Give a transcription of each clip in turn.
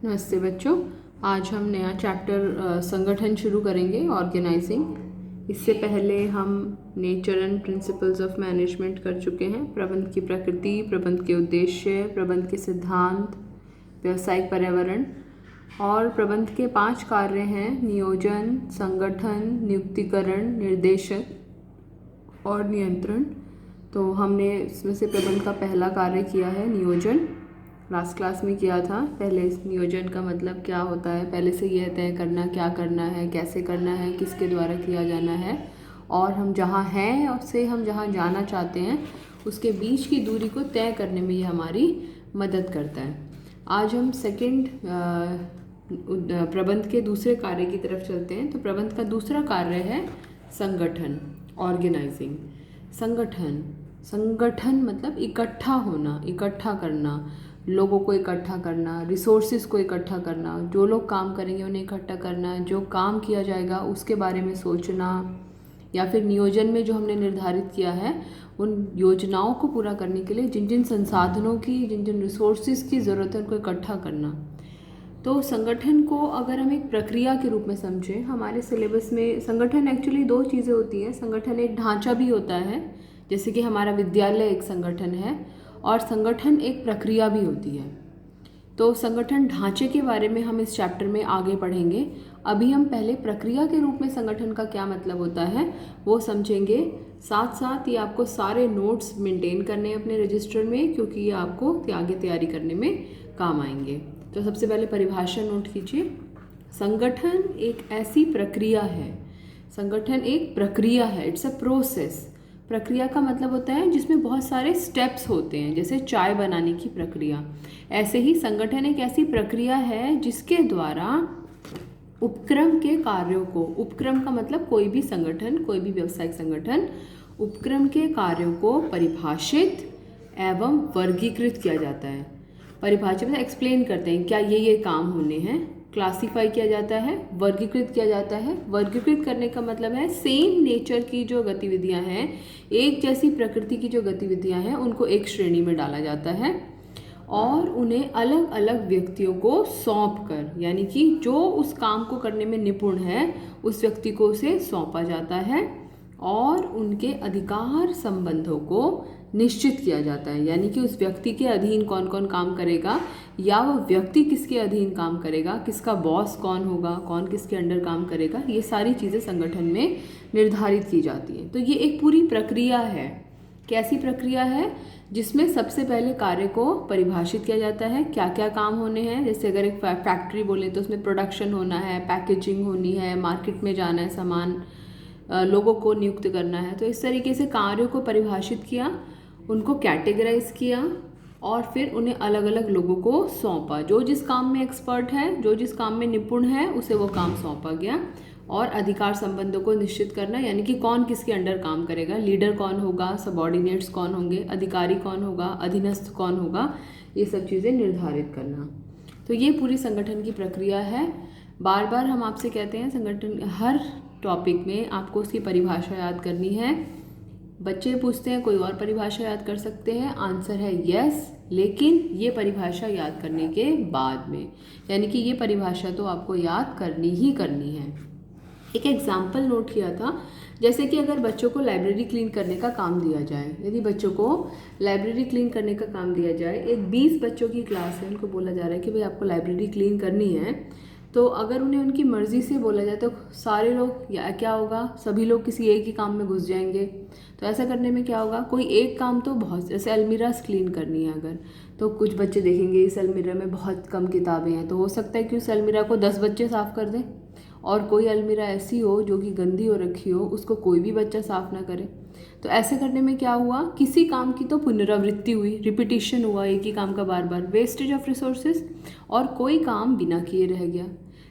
नमस्ते बच्चों। आज हम नया चैप्टर संगठन शुरू करेंगे, ऑर्गेनाइजिंग। इससे पहले हम nature and principles of management कर चुके हैं। प्रबंध की प्रकृति, प्रबंध के उद्देश्य, प्रबंध के सिद्धांत, व्यावसायिक पर्यावरण और प्रबंध के 5 कार्य हैं: नियोजन, संगठन, नियुक्तिकरण, निर्देशक और नियंत्रण। तो हमने इसमें से प्रबंध का पहला कार्य किया है नियोजन। लास्ट क्लास में किया था। पहले इस नियोजन का मतलब क्या होता है, पहले से यह तय करना क्या करना है, कैसे करना है, किसके द्वारा किया जाना है और हम जहाँ हैं और से हम जहाँ जाना चाहते हैं उसके बीच की दूरी को तय करने में ये हमारी मदद करता है। आज हम सेकंड प्रबंध के दूसरे कार्य की तरफ चलते हैं। तो प्रबंध का दूसरा कार्य है संगठन, ऑर्गेनाइजिंग। संगठन मतलब इकट्ठा होना, इकट्ठा करना, लोगों को इकट्ठा करना, रिसोर्सेज को इकट्ठा करना, जो लोग काम करेंगे उन्हें इकट्ठा करना, जो काम किया जाएगा उसके बारे में सोचना, या फिर नियोजन में जो हमने निर्धारित किया है उन योजनाओं को पूरा करने के लिए जिन जिन संसाधनों की, जिन जिन रिसोर्सेज की ज़रूरत है उनको इकट्ठा करना। तो संगठन को अगर हम एक प्रक्रिया के रूप में समझें, हमारे सिलेबस में संगठन एक्चुअली 2 चीज़ें होती हैं। संगठन एक ढांचा भी होता है, जैसे कि हमारा विद्यालय एक संगठन है, और संगठन एक प्रक्रिया भी होती है। तो संगठन ढांचे के बारे में हम इस चैप्टर में आगे पढ़ेंगे। अभी हम पहले प्रक्रिया के रूप में संगठन का क्या मतलब होता है वो समझेंगे। साथ साथ ये आपको सारे नोट्स मेंटेन करने हैं अपने रजिस्टर में, क्योंकि ये आपको आगे तैयारी करने में काम आएंगे। तो सबसे पहले परिभाषा नोट कीजिए। संगठन एक ऐसी प्रक्रिया है, संगठन एक प्रक्रिया है, इट्स अ प्रोसेस। प्रक्रिया का मतलब होता है जिसमें बहुत सारे स्टेप्स होते हैं, जैसे चाय बनाने की प्रक्रिया। ऐसे ही संगठन एक ऐसी प्रक्रिया है जिसके द्वारा उपक्रम के कार्यों को, उपक्रम का मतलब कोई भी संगठन, कोई भी व्यावसायिक संगठन, उपक्रम के कार्यों को परिभाषित एवं वर्गीकृत किया जाता है। परिभाषित मतलब एक्सप्लेन करते हैं क्या ये काम होने हैं, क्लासीफाई किया जाता है, वर्गीकृत किया जाता है। वर्गीकृत करने का मतलब है सेम नेचर की जो गतिविधियां हैं, एक जैसी प्रकृति की जो गतिविधियां हैं, उनको एक श्रेणी में डाला जाता है और उन्हें अलग अलग व्यक्तियों को सौंप कर, यानी कि जो उस काम को करने में निपुण है उस व्यक्ति को उसे सौंपा जाता है और उनके अधिकार संबंधों को निश्चित किया जाता है। यानी कि उस व्यक्ति के अधीन कौन कौन काम करेगा, या वो व्यक्ति किसके अधीन काम करेगा, किसका बॉस कौन होगा, कौन किसके अंडर काम करेगा, ये सारी चीज़ें संगठन में निर्धारित की जाती हैं। तो ये एक पूरी प्रक्रिया है। कैसी प्रक्रिया है? जिसमें सबसे पहले कार्य को परिभाषित किया जाता है, क्या क्या काम होने हैं। जैसे अगर एक फैक्ट्री बोले तो उसमें प्रोडक्शन होना है, पैकेजिंग होनी है, मार्केट में जाना है सामान, लोगों को नियुक्त करना है। तो इस तरीके से कार्यों को परिभाषित किया, उनको कैटेगराइज किया और फिर उन्हें अलग अलग लोगों को सौंपा। जो जिस काम में एक्सपर्ट है, जो जिस काम में निपुण है, उसे वो काम सौंपा गया। और अधिकार संबंधों को निश्चित करना, यानी कि कौन किसके अंडर काम करेगा, लीडर कौन होगा, सबॉर्डिनेट्स कौन होंगे, अधिकारी कौन होगा, अधीनस्थ कौन होगा, ये सब चीज़ें निर्धारित करना। तो ये पूरी संगठन की प्रक्रिया है। बार बार हम आपसे कहते हैं संगठन, हर टॉपिक में आपको उसकी परिभाषा याद करनी है। बच्चे पूछते हैं कोई और परिभाषा याद कर सकते हैं, आंसर है यस, लेकिन ये परिभाषा याद करने के बाद में, यानी कि ये परिभाषा तो आपको याद करनी ही करनी है। एक एग्जाम्पल नोट किया था, जैसे कि अगर बच्चों को लाइब्रेरी क्लीन करने का काम दिया जाए, यदि बच्चों को लाइब्रेरी क्लीन करने का काम दिया जाए, एक 20 बच्चों की क्लास है, उनको बोला जा रहा है कि भाई आपको लाइब्रेरी क्लीन करनी है, तो अगर उन्हें उनकी मर्ज़ी से बोला जाए तो सारे लोग, या क्या होगा, सभी लोग किसी एक ही काम में घुस जाएंगे। तो ऐसा करने में क्या होगा, कोई एक काम तो बहुत, जैसे अलमीराज क्लीन करनी है अगर, तो कुछ बच्चे देखेंगे इस अलमीरा में बहुत कम किताबें हैं, तो हो सकता है कि उस अलमीरा को 10 बच्चे साफ़ कर दें। और कोई अलमीरा ऐसी हो जो कि गंदी हो रखी हो, उसको कोई भी बच्चा साफ़ ना करे। तो ऐसे करने में क्या हुआ, किसी काम की तो पुनरावृत्ति हुई, रिपीटिशन हुआ एक ही काम का बार बार, वेस्टेज ऑफ रिसोर्सेज, और कोई काम बिना किए रह गया।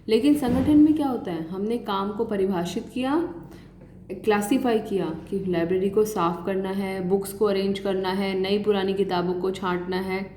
लेकिन संगठन में क्या होता है, हमने काम को परिभाषित किया, क्लासीफाई किया कि लाइब्रेरी को साफ़ करना है, बुक्स को अरेंज करना है, नई पुरानी किताबों को छांटना है,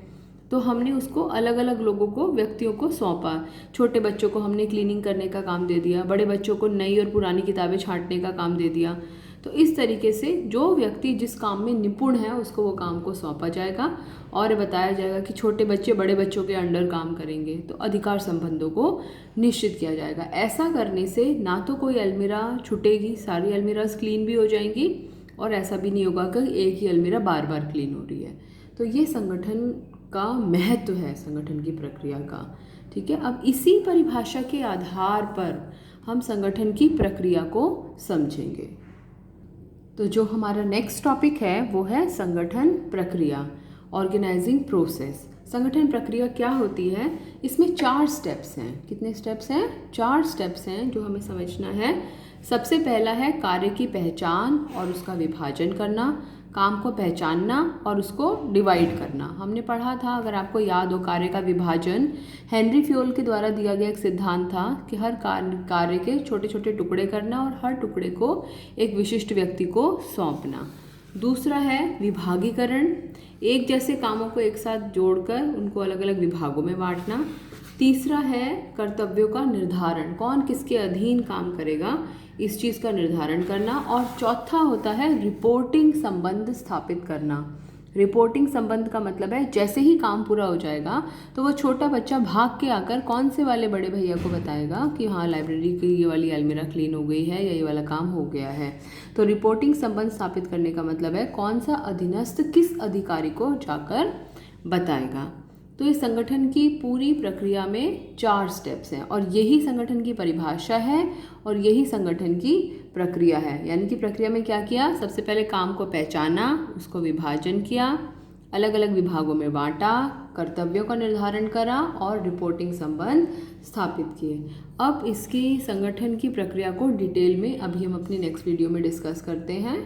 तो हमने उसको अलग अलग लोगों को, व्यक्तियों को सौंपा। छोटे बच्चों को हमने क्लीनिंग करने का काम दे दिया, बड़े बच्चों को नई और पुरानी किताबें छांटने का काम दे दिया। तो इस तरीके से जो व्यक्ति जिस काम में निपुण है उसको वो काम को सौंपा जाएगा और बताया जाएगा कि छोटे बच्चे बड़े बच्चों के अंडर काम करेंगे, तो अधिकार संबंधों को निश्चित किया जाएगा। ऐसा करने से ना तो कोई अलमीरा छूटेगी, सारी अलमीराज क्लीन भी हो जाएंगी, और ऐसा भी नहीं होगा कि एक ही अलमीरा बार बार क्लीन हो रही है। तो ये संगठन का महत्व है, संगठन की प्रक्रिया का। ठीक है, अब इसी परिभाषा के आधार पर हम संगठन की प्रक्रिया को समझेंगे। तो जो हमारा नेक्स्ट टॉपिक है वो है संगठन प्रक्रिया, ऑर्गेनाइजिंग प्रोसेस। संगठन प्रक्रिया क्या होती है? इसमें 4 स्टेप्स हैं। कितने स्टेप्स हैं? 4 स्टेप्स हैं जो हमें समझना है। सबसे पहला है कार्य की पहचान और उसका विभाजन करना, काम को पहचानना और उसको डिवाइड करना। हमने पढ़ा था, अगर आपको याद हो, कार्य का विभाजन हेनरी फ्योल के द्वारा दिया गया एक सिद्धांत था कि हर कार्य के छोटे छोटे टुकड़े करना और हर टुकड़े को एक विशिष्ट व्यक्ति को सौंपना। दूसरा है विभागीकरण, एक जैसे कामों को एक साथ जोड़कर उनको अलग अलग विभागों में बांटना। तीसरा है कर्तव्यों का निर्धारण, कौन किसके अधीन काम करेगा इस चीज़ का निर्धारण करना। और चौथा होता है रिपोर्टिंग संबंध स्थापित करना। रिपोर्टिंग संबंध का मतलब है जैसे ही काम पूरा हो जाएगा तो वो छोटा बच्चा भाग के आकर कौन से वाले बड़े भैया को बताएगा कि हाँ लाइब्रेरी की ये वाली अलमीरा क्लीन हो गई है या ये वाला काम हो गया है। तो रिपोर्टिंग संबंध स्थापित करने का मतलब है कौन सा अधीनस्थ किस अधिकारी को जाकर बताएगा। तो इस संगठन की पूरी प्रक्रिया में 4 स्टेप्स हैं और यही संगठन की परिभाषा है और यही संगठन की प्रक्रिया है। यानी कि प्रक्रिया में क्या किया? सबसे पहले काम को पहचाना, उसको विभाजन किया, अलग अलग विभागों में बांटा, कर्तव्यों का निर्धारण करा और रिपोर्टिंग संबंध स्थापित किए। अब इसकी संगठन की प्रक्रिया को डिटेल में अभी हम अपनी नेक्स्ट वीडियो में डिस्कस करते हैं।